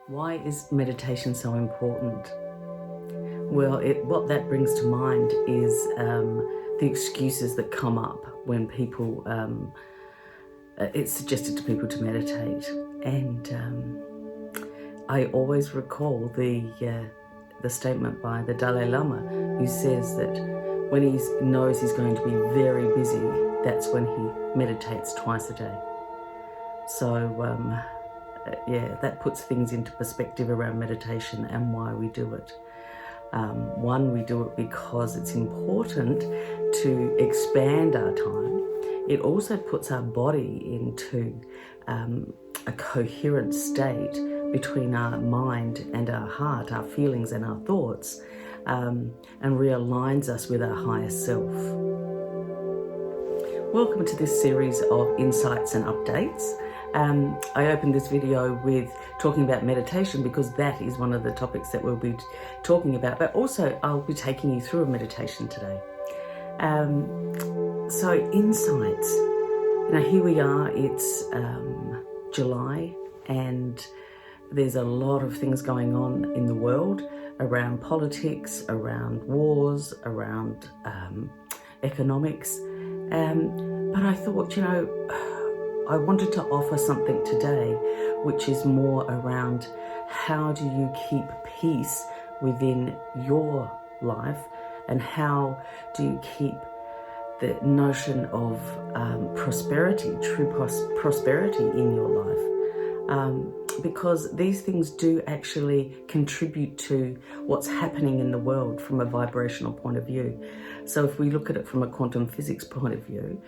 Why is meditation so important? Well, what that brings to mind is the excuses that come up when people, it's suggested to people to meditate. And I always recall the statement by the Dalai Lama, who says that when he knows he's going to be very busy, that's when he meditates twice a day. So yeah, that puts things into perspective around meditation and why we do it. One, we do it because it's important to expand our time. It also puts our body into a coherent state between our mind and our heart, our feelings and our thoughts, and realigns us with our higher self. Welcome to this series of insights and updates. I opened this video with talking about meditation because that is one of the topics that we'll be talking about, but also I'll be taking you through a meditation today. So insights, here we are, it's July, and there's a lot of things going on in the world around politics, around wars, around economics, but I thought, I wanted to offer something today which is more around how do you keep peace within your life, and how do you keep the notion of prosperity, true prosperity in your life. Because these things do actually contribute to what's happening in the world from a vibrational point of view. So if we look at it from a quantum physics point of view,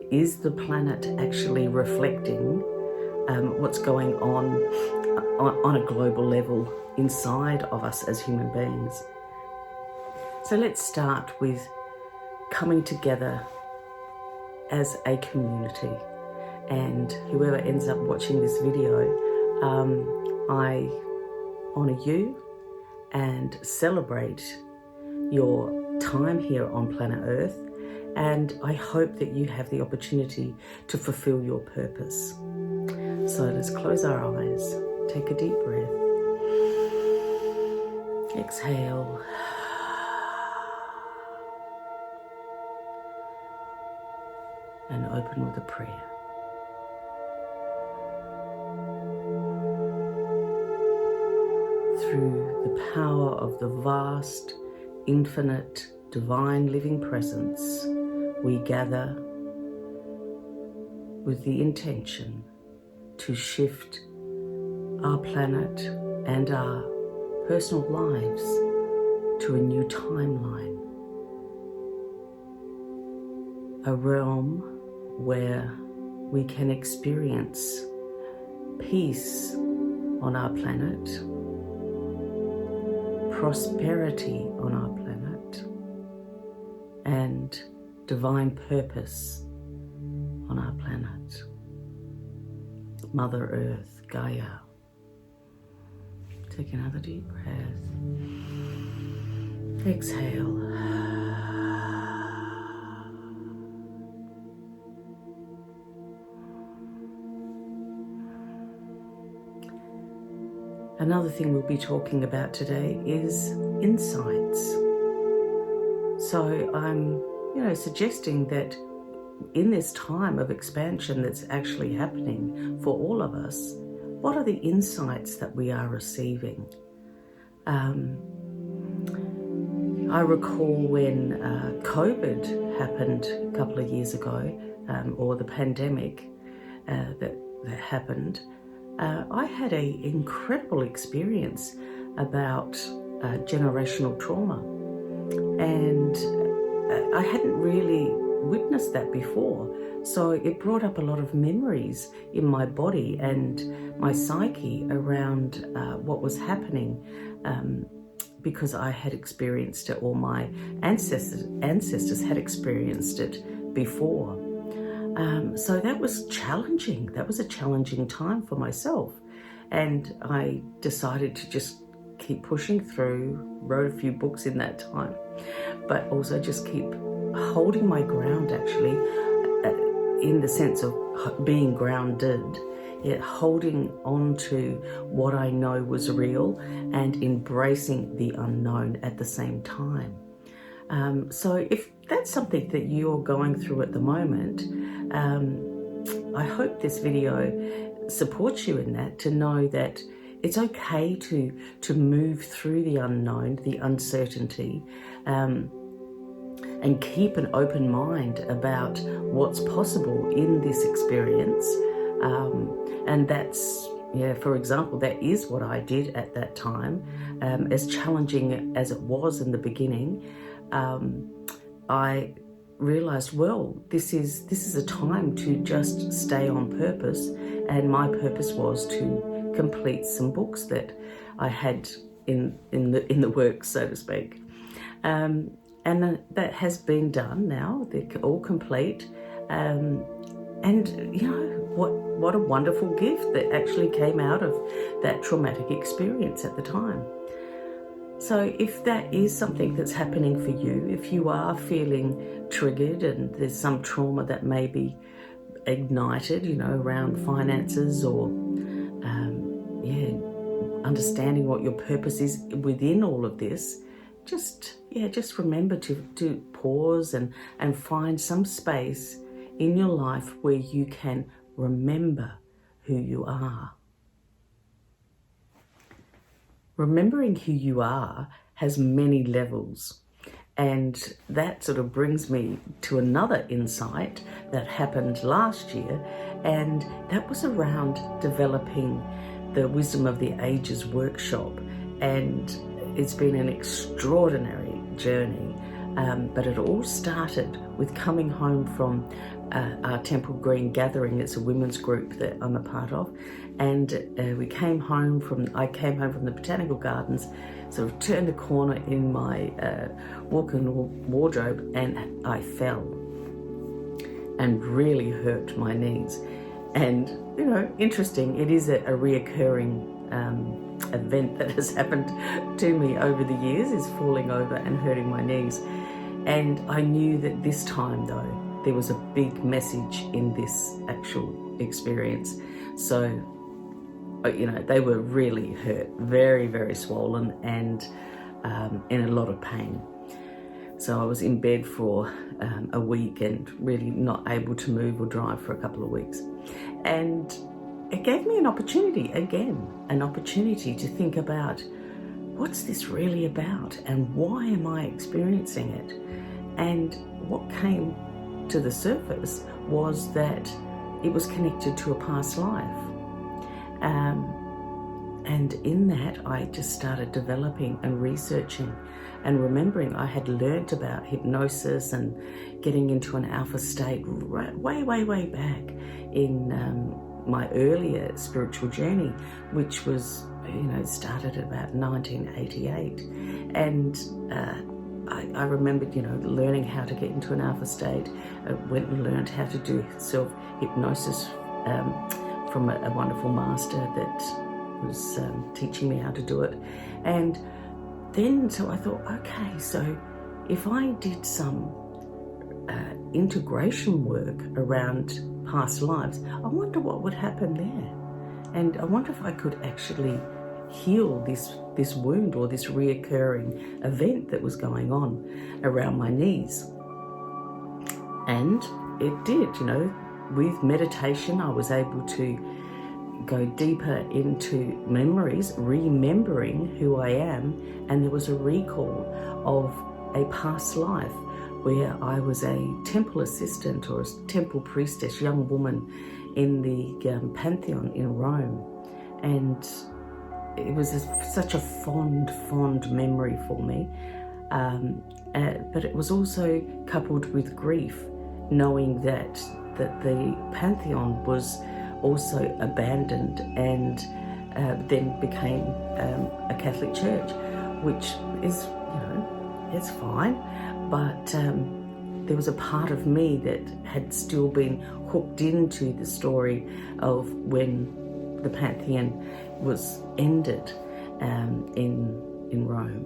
is the planet actually reflecting what's going on a global level inside of us as human beings? So let's start with coming together as a community. And whoever ends up watching this video, I honour you and celebrate your time here on planet Earth, and I hope that you have the opportunity to fulfill your purpose. So let's close our eyes, take a deep breath, exhale, and open with a prayer. Through the power of the vast, infinite, divine living presence, we gather with the intention to shift our planet and our personal lives to a new timeline, a realm where we can experience peace on our planet, prosperity on our planet, and divine purpose on our planet. Mother Earth, Gaia. Take another deep breath. Exhale. Another thing we'll be talking about today is insights. So I'm, suggesting that in this time of expansion that's actually happening for all of us, what are the insights that we are receiving? I recall when COVID happened a couple of years ago, or the pandemic that happened. I had an incredible experience about generational trauma, and I hadn't really witnessed that before. So it brought up a lot of memories in my body and my psyche around what was happening, because I had experienced it, or my ancestors had experienced it before. So that was challenging. That was a challenging time for myself. And I decided to just keep pushing through, wrote a few books in that time, but also just keep holding my ground, actually, in the sense of being grounded yet holding on to what I know was real and embracing the unknown at the same time. So if that's something that you're going through at the moment, I hope this video supports you in that, to know that it's okay to move through the unknown, the uncertainty, and keep an open mind about what's possible in this experience. And that's, for example, that is what I did at that time. As challenging as it was in the beginning, I realized, well, this is a time to just stay on purpose, and my purpose was to complete some books that I had in the works, so to speak. And that has been done now. They're all complete. And what a wonderful gift that actually came out of that traumatic experience at the time. So if that is something that's happening for you, if you are feeling triggered and there's some trauma that may be ignited, around finances or understanding what your purpose is within all of this, just remember to pause and find some space in your life where you can remember who you are. Remembering who you are has many levels, and that sort of brings me to another insight that happened last year, and that was around developing the Wisdom of the Ages workshop. And it's been an extraordinary journey, but it all started with coming home from our Temple Green gathering. It's a women's group that I'm a part of, and I came home from the Botanical Gardens, sort of turned the corner in my walk-in wardrobe, and I fell and really hurt my knees. And interesting, it is a reoccurring event that has happened to me over the years, is falling over and hurting my knees. And I knew that this time, though, there was a big message in this actual experience. So, they were really hurt, very, very swollen, and in a lot of pain. So I was in bed for a week and really not able to move or drive for a couple of weeks. And it gave me an opportunity to think about, what's this really about, and why am I experiencing it? And what came to the surface was that it was connected to a past life. And in that, I just started developing and researching and remembering I had learnt about hypnosis and getting into an alpha state way back in my earlier spiritual journey, which was, started at about 1988. And I remembered, learning how to get into an alpha state. I went and learned how to do self-hypnosis from a wonderful master that was teaching me how to do it. And then, so I thought, okay, so if I did some integration work around past lives, I wonder what would happen there. And I wonder if I could actually heal this wound or this reoccurring event that was going on around my knees. And it did, with meditation, I was able to go deeper into memories, remembering who I am, and there was a recall of a past life where I was a temple assistant or a temple priestess, young woman in the Pantheon in Rome. And it was such a fond memory for me. But it was also coupled with grief, knowing that the Pantheon was also abandoned and then became a Catholic church, which is, it's fine. But there was a part of me that had still been hooked into the story of when the Pantheon was ended in Rome.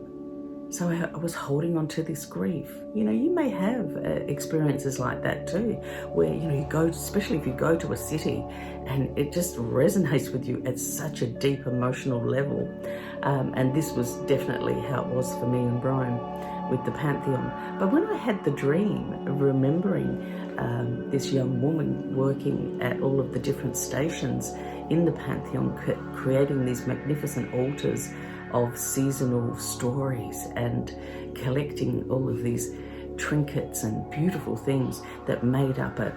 So I was holding on to this grief. You may have experiences like that too, where, you go, especially if you go to a city and it just resonates with you at such a deep emotional level. And this was definitely how it was for me in Rome with the Pantheon. But when I had the dream of remembering this young woman working at all of the different stations in the Pantheon, creating these magnificent altars of seasonal stories and collecting all of these trinkets and beautiful things that made up a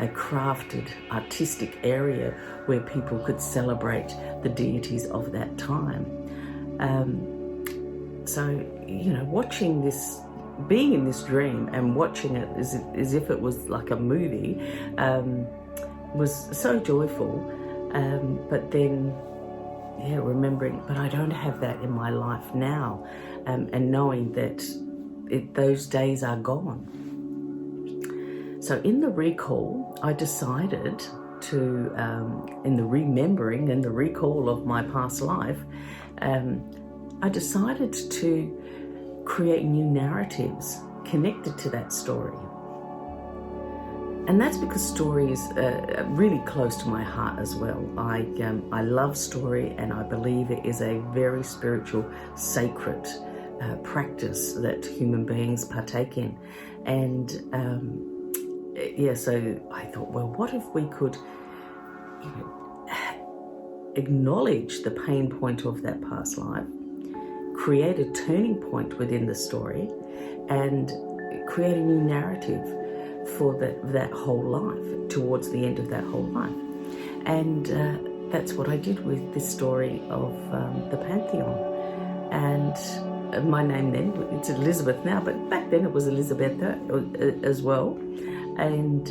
crafted artistic area where people could celebrate the deities of that time. So, watching this, being in this dream and watching it as if it was like a movie, was so joyful. But then, remembering, but I don't have that in my life now, and knowing that those days are gone. So in the recall, I decided to, in the remembering and the recall of my past life, I decided to create new narratives connected to that story. And that's because story is really close to my heart as well. I love story, and I believe it is a very spiritual, sacred practice that human beings partake in. And so I thought, well, what if we could acknowledge the pain point of that past life, create a turning point within the story, and create a new narrative for that whole life, towards the end of that whole life. And that's what I did with this story of the Pantheon. And my name then, it's Elizabeth now, but back then it was Elizabeth as well. And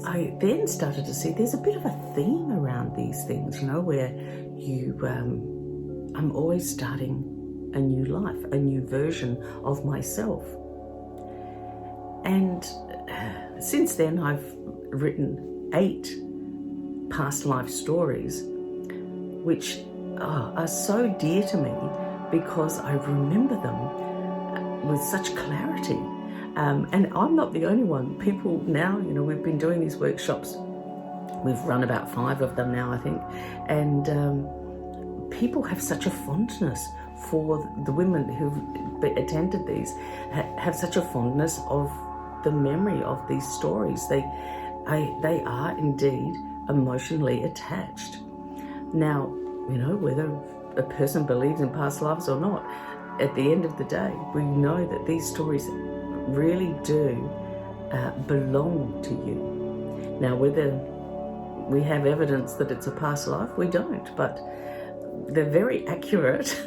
I then started to see there's a bit of a theme around these things, where I'm always starting a new life, a new version of myself. And since then, I've written 8 past life stories, which are so dear to me because I remember them with such clarity. And I'm not the only one. People now, we've been doing these workshops. We've run about 5 of them now, I think. And people have such a fondness for the women who've attended these, have such a fondness of the memory of these stories. They are indeed emotionally attached. Now, whether a person believes in past lives or not, at the end of the day, we know that these stories really do belong to you. Now, whether we have evidence that it's a past life, we don't, but they're very accurate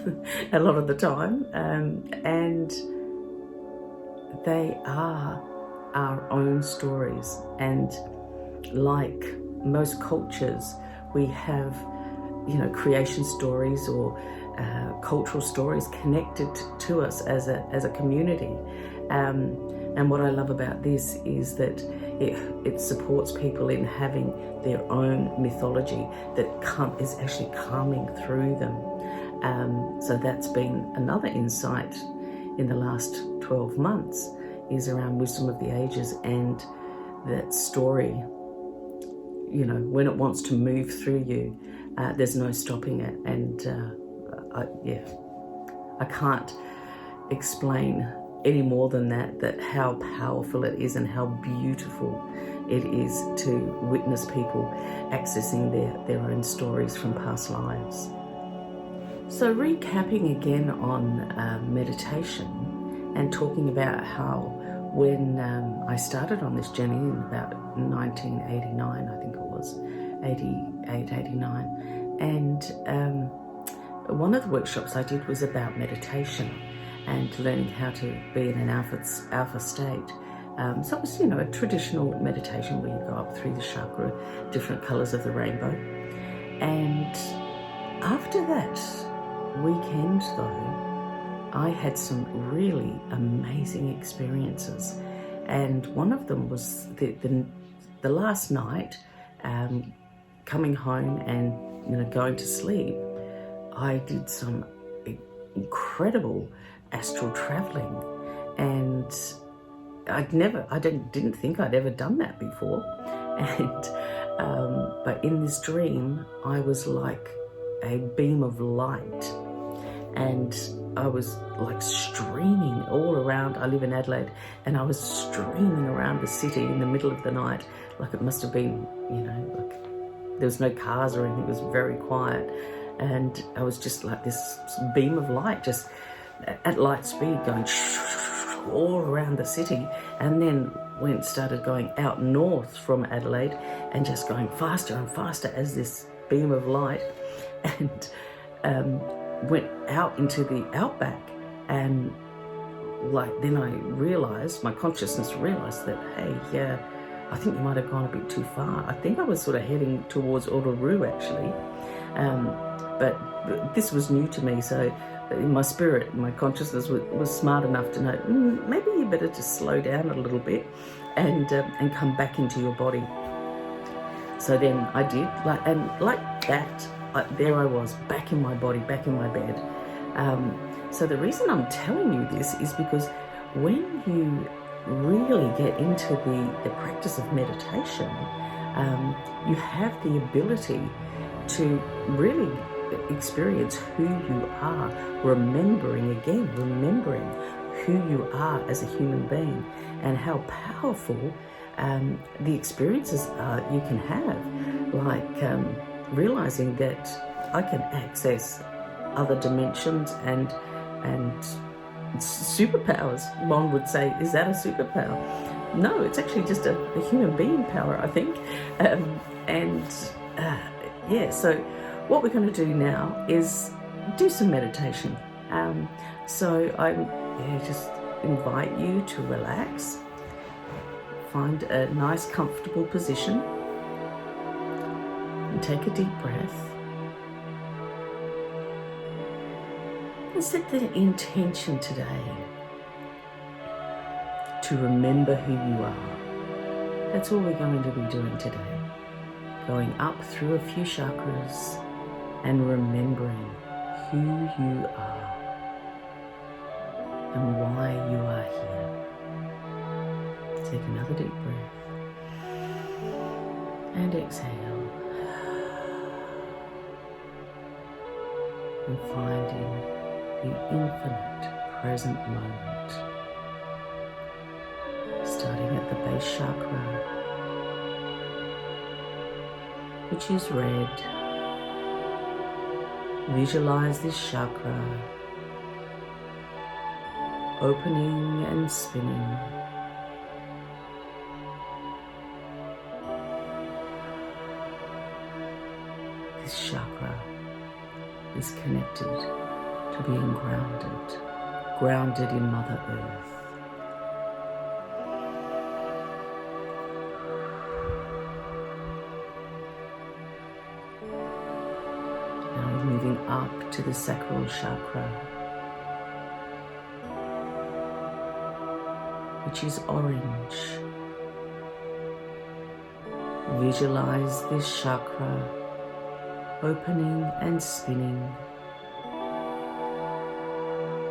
a lot of the time, and they are our own stories. And like most cultures, we have creation stories or cultural stories connected to us as a community. And what I love about this is that it supports people in having their own mythology that is actually coming through them. So that's been another insight in the last 12 months, is around wisdom of the ages, and that story, when it wants to move through you, there's no stopping it. And I can't explain any more than that how powerful it is and how beautiful it is to witness people accessing their own stories from past lives. So recapping again on meditation and talking about how when I started on this journey in about 1989, I think it was, 88, 89, and one of the workshops I did was about meditation and learning how to be in an alpha state. So it was, a traditional meditation where you go up through the chakra, different colours of the rainbow. And after that weekend, though, I had some really amazing experiences. And one of them was the last night, coming home and going to sleep. I did some incredible astral traveling, and I didn't think I'd ever done that before. And but in this dream, I was like a beam of light, and I was like streaming all around. I live in Adelaide, and I was streaming around the city in the middle of the night. Like, it must have been, like there was no cars or anything. It was very quiet, and I was just like this beam of light, just at light speed, going all around the city. And then when it started going out north from Adelaide, and just going faster and faster as this beam of light, and went out into the outback. And like, then I realized, my consciousness realized that, hey, yeah, I think you might have gone a bit too far. I think I was sort of heading towards Uluru, actually. But this was new to me, so in my spirit, my consciousness was smart enough to know, maybe you better just slow down a little bit and come back into your body. So then I did, like that. There I was, back in my body, back in my bed. So the reason I'm telling you this is because when you really get into the practice of meditation, you have the ability to really experience who you are, remembering who you are as a human being, and how powerful the experiences you can have, like realizing that I can access other dimensions and superpowers. One would say, is that a superpower? No, it's actually just a human being power, I think. Yeah, so what we're going to do now is do some meditation. So I just invite you to relax, find a nice comfortable position, and take a deep breath. And set the intention today to remember who you are. That's all we're going to be doing today. Going up through a few chakras and remembering who you are and why you are here. Take another deep breath and exhale. And finding the infinite present moment, starting at the base chakra, which is red. Visualize this chakra opening and spinning. This chakra is connected to being grounded in Mother Earth. Now we're moving up to the sacral chakra, which is orange. Visualize this chakra opening and spinning.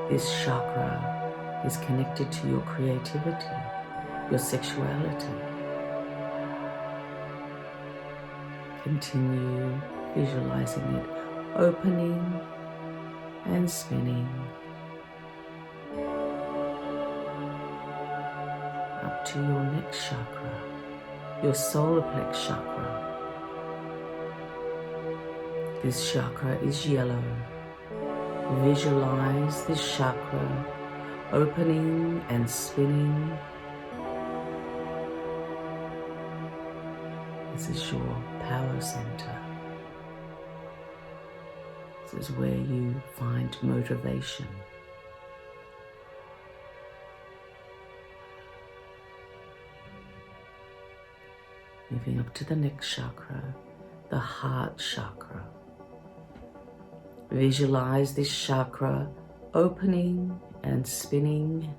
This chakra is connected to your creativity, your sexuality. Continue visualizing it opening and spinning up to your next chakra, your solar plex chakra. This chakra is yellow. Visualize this chakra opening and spinning. This is your power center. This is where you find motivation. Moving up to the next chakra, the heart chakra. Visualize this chakra opening and spinning,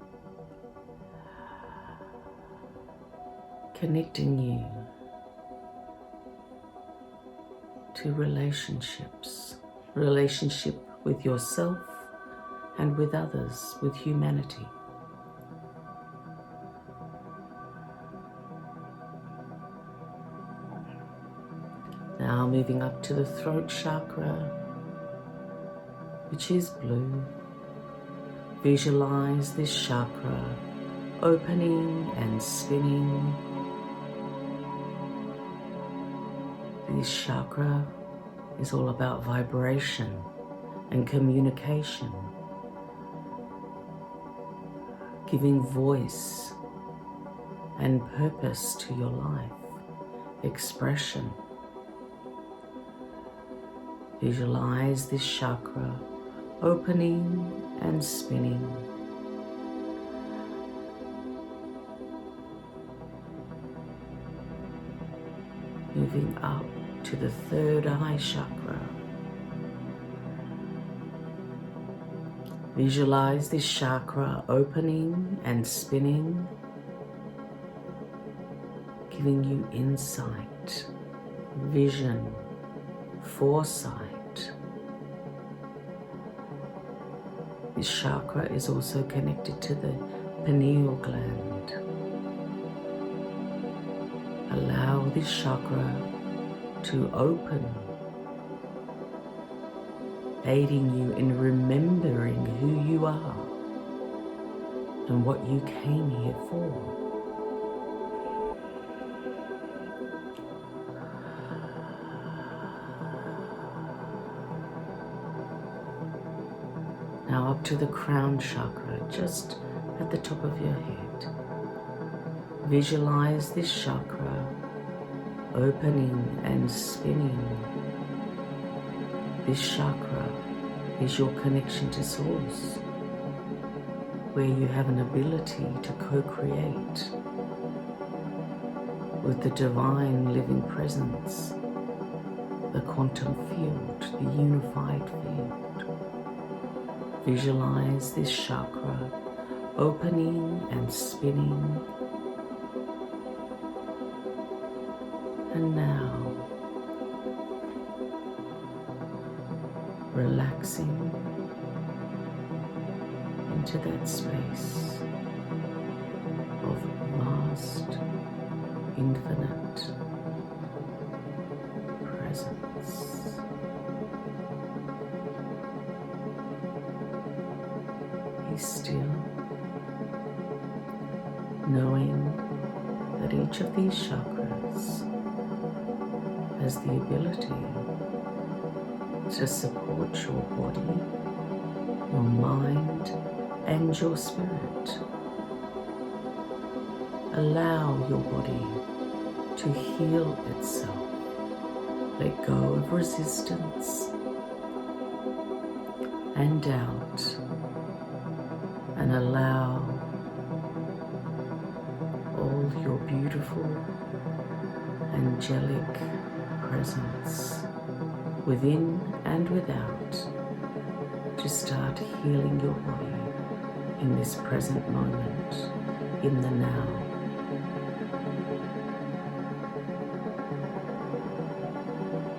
connecting you to relationships, relationship with yourself and with others, with humanity. Now moving up to the throat chakra, which is blue. Visualize this chakra opening and spinning. This chakra is all about vibration and communication, giving voice and purpose to your life, expression. Visualize this chakra opening and spinning. Moving up to the third eye chakra. Visualize this chakra opening and spinning, giving you insight, vision, foresight. This chakra is also connected to the pineal gland. Allow this chakra to open, aiding you in remembering who you are and what you came here for. Now up to the crown chakra, just at the top of your head. Visualize this chakra opening and spinning. This chakra is your connection to Source, where you have an ability to co-create with the divine living presence, the quantum field, the unified field. Visualize this chakra opening and spinning. And now, relaxing into that space of vast, infinite presence. Be still, knowing that each of these chakras has the ability to support your body, your mind, and your spirit. Allow your body to heal itself. Let go of resistance and doubt, and allow all your beautiful, angelic presence within and without to start healing your body in this present moment, in the now.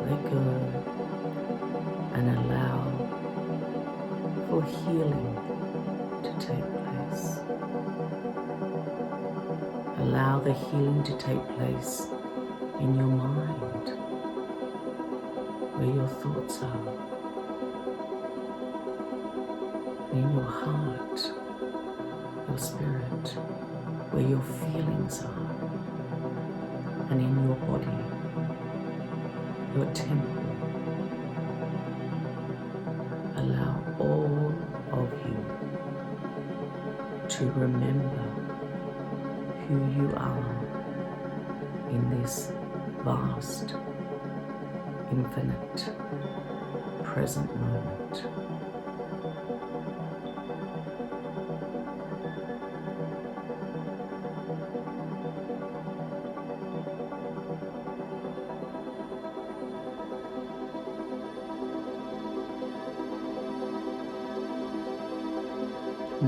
Let go and allow for healing to take place. Allow the healing to take place in your mind, where your thoughts are, in your heart, your spirit, where your feelings are, and in your body, your temple. Allow all of you to remember who you are in this vast, infinite, present moment.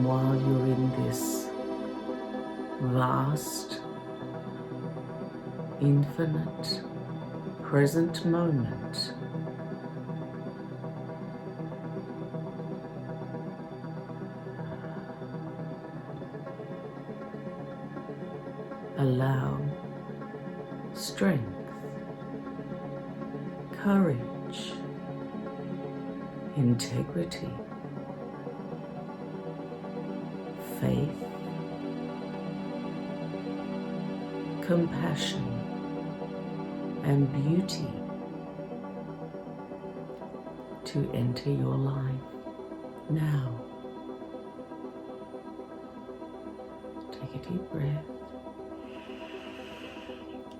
While you're in this vast, infinite, present moment, Allow strength, courage, integrity, faith, compassion, and beauty to enter your life now. Take a deep breath.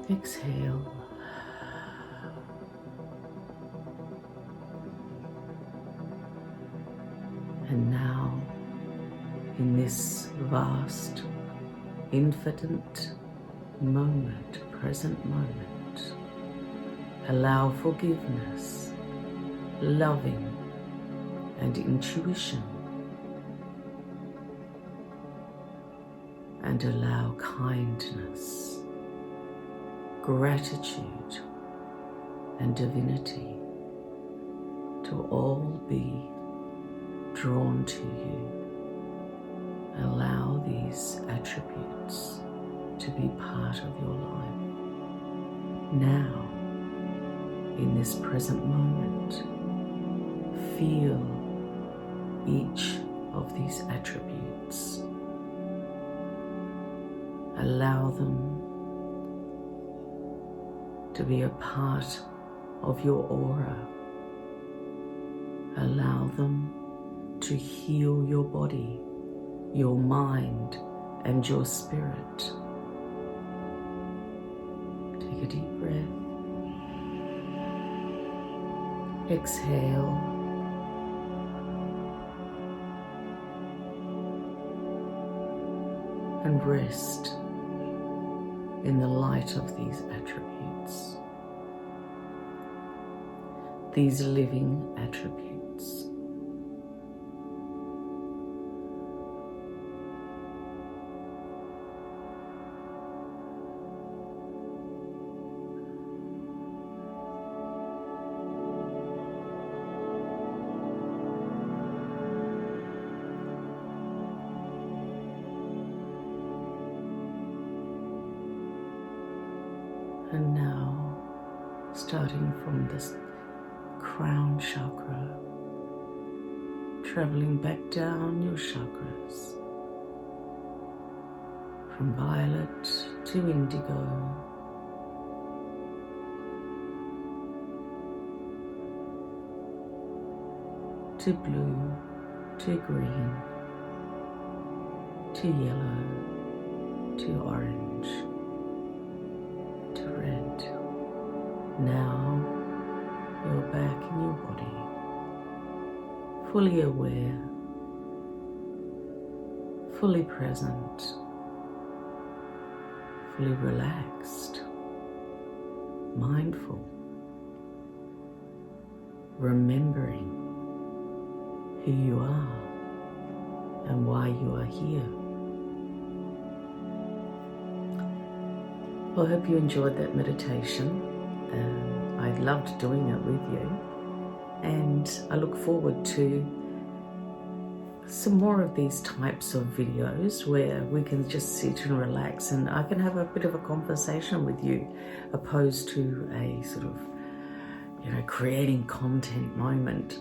Exhale. And now, in this vast, infinite moment, present moment, allow forgiveness, loving, and intuition, and allow kindness, gratitude, and divinity to all be drawn to you. Allow these attributes to be part of your life. Now, in this present moment, feel each of these attributes. Allow them to be a part of your aura. Allow them to heal your body, your mind, and your spirit. Take a deep breath. Exhale. And rest in the light of these attributes, these living attributes. And now, starting from this crown chakra, traveling back down your chakras, from violet to indigo, to blue, to green, to yellow, to orange, to red. Now you're back in your body, fully aware, fully present, fully relaxed, mindful, remembering who you are and why you are here. Well, I hope you enjoyed that meditation. I loved doing it with you, and I look forward to some more of these types of videos where we can just sit and relax and I can have a bit of a conversation with you, opposed to a sort of, creating content moment.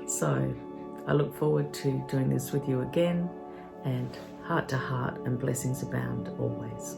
So I look forward to doing this with you again, and heart to heart and blessings abound always.